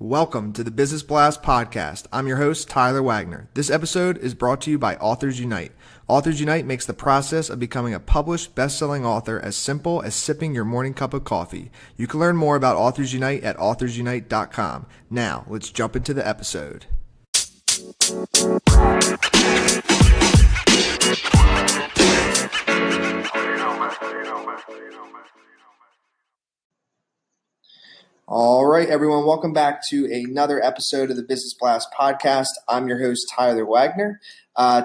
Welcome to the Business Blast Podcast. I'm your host, Tyler Wagner. This episode is brought to you by Authors Unite. Authors Unite makes the process of becoming a published, best-selling author as simple as sipping your morning cup of coffee. You can learn more about Authors Unite at authorsunite.com. Now, let's jump into the episode. All right, everyone, welcome back to another episode of the Business Blast Podcast. I'm your host, Tyler Wagner.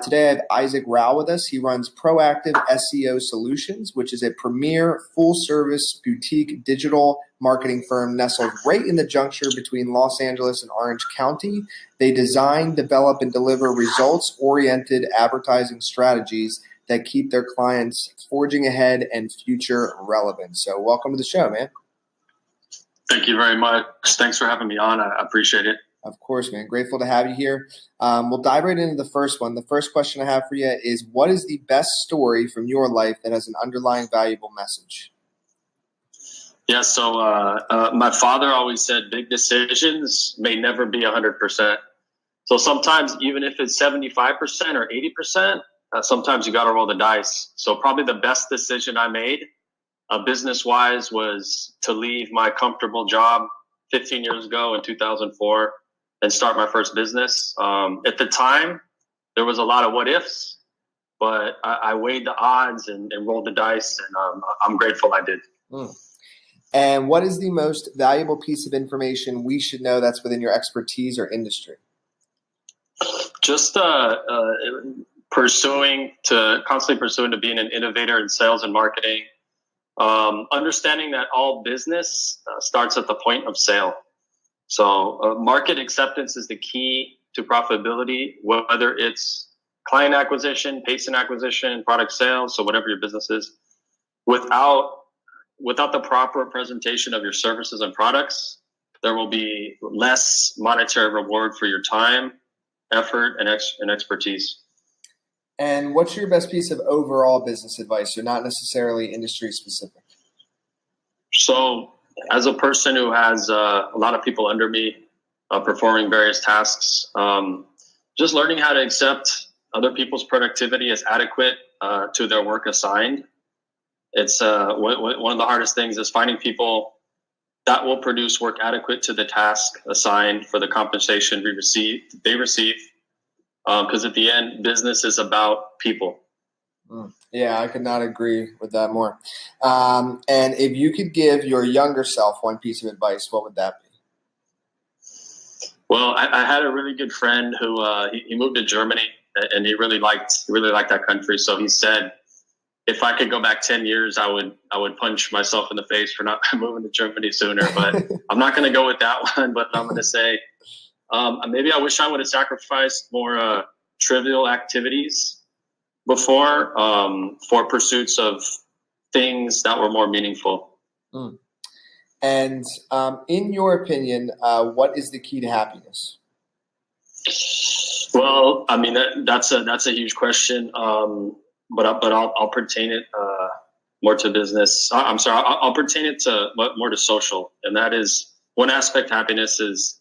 Today I have Isaac Rao with us. He runs Proactive SEO Solutions, which is a premier full-service boutique digital marketing firm nestled right in the juncture between Los Angeles and Orange County. They design, develop, and deliver results-oriented advertising strategies that keep their clients forging ahead and future relevant. So welcome to the show, man. Thank you very much. Thanks for having me on. I appreciate it. Of course, man. Grateful to have you here. We'll dive right into the first one. The first question I have for you is, what is the best story from your life that has an underlying valuable message? Yeah, so my father always said big decisions may never be 100%. So sometimes even if it's 75% or 80%, sometimes you got to roll the dice. So probably the best decision I made business-wise was to leave my comfortable job 15 years ago in 2004 and start my first business. At the time, there was a lot of what-ifs, but I weighed the odds and rolled the dice, and I'm grateful I did. And what is the most valuable piece of information we should know that's within your expertise or industry? Just constantly pursuing to being an innovator in sales and marketing. Understanding that all business starts at the point of sale. So market acceptance is the key to profitability, whether it's client acquisition, patient acquisition, product sales, so whatever your business is. Without the proper presentation of your services and products, there will be less monetary reward for your time, effort, and expertise. And what's your best piece of overall business advice? You're not necessarily industry specific. So as a person who has a lot of people under me performing various tasks, just learning how to accept other people's productivity as adequate to their work assigned. It's one of the hardest things is finding people that will produce work adequate to the task assigned for the compensation they receive. Because at the end, business is about people. Yeah, I could not agree with that more. And if you could give your younger self one piece of advice, what would that be? Well, I had a really good friend who he moved to Germany, and he really liked that country. So he said, if I could go back 10 years, I would punch myself in the face for not moving to Germany sooner. But I'm not going to go with that one. But I'm going to say, maybe I wish I would have sacrificed more trivial activities before for pursuits of things that were more meanable. And in your opinion, what is the key to happiness? Well, I mean that's a huge question, but I'll pertain it more to business. I'm sorry, I'll pertain it to more to social, and that is one aspect. Happiness is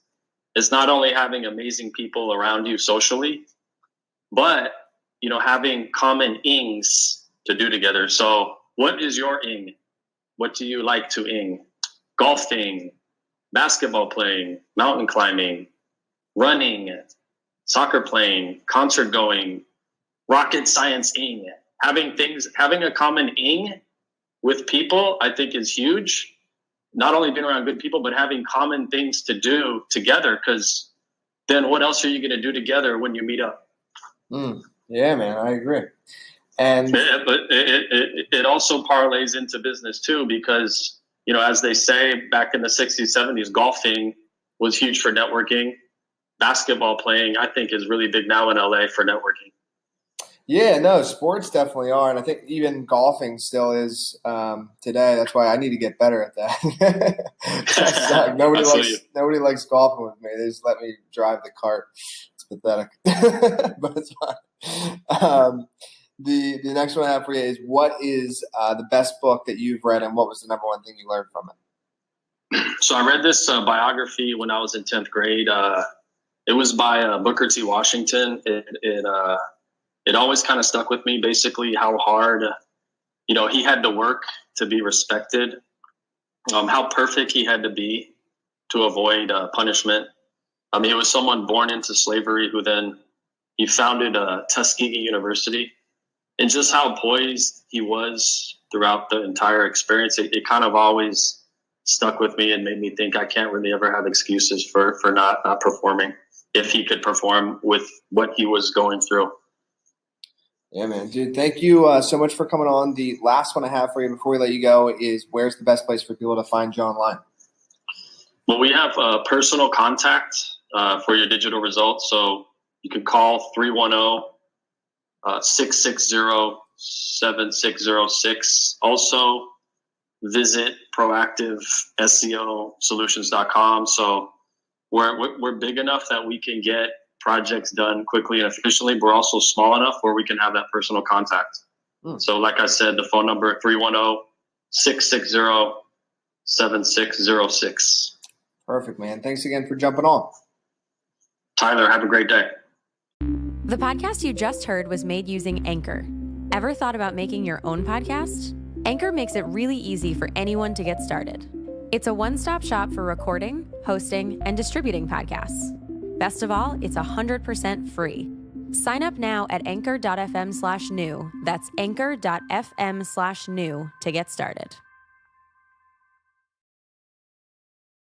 not only having amazing people around you socially, but, having common ings to do together. So what is your ing? What do you like to ing? Golfing, basketball playing, mountain climbing, running, soccer playing, concert going, rocket science ing. Having a common ing with people, I think is huge. Not only being around good people, but having common things to do together, because then what else are you going to do together when you meet up? Yeah, man, I agree. And but it also parlays into business too, because, as they say back in the 60s, 70s, golfing was huge for networking. Basketball playing, I think, is really big now in LA for networking. Yeah, no, sports definitely are. And I think even golfing still is today. That's why I need to get better at that. Nobody likes golfing with me. They just let me drive the cart. It's pathetic, but it's fine. The next one I have for you is, what is the best book that you've read, and what was the number one thing you learned from it? So I read this biography when I was in 10th grade. It was by Booker T. Washington. It always kind of stuck with me, basically how hard, he had to work to be respected, how perfect he had to be to avoid punishment. I mean, it was someone born into slavery who then he founded Tuskegee University, and just how poised he was throughout the entire experience. It kind of always stuck with me and made me think I can't really ever have excuses for not performing if he could perform with what he was going through. Yeah, man, dude. Thank you so much for coming on. The last one I have for you before we let you go is, where's the best place for people to find you online? Well, we have personal contact for your digital results. So you can call 310-660-7606. Also, visit proactive-SEO-solutions.com. So we're big enough that we can get projects done quickly and efficiently, but we're also small enough where we can have that personal contact. So like I said, the phone number 310-660-7606. Perfect, man. Thanks again for jumping on. Tyler, have a great day. The podcast you just heard was made using Anchor. Ever thought about making your own podcast? Anchor makes it really easy for anyone to get started. It's a one-stop shop for recording, hosting, and distributing podcasts. Best of all, it's 100% free. Sign up now at anchor.fm/new. That's anchor.fm/new to get started.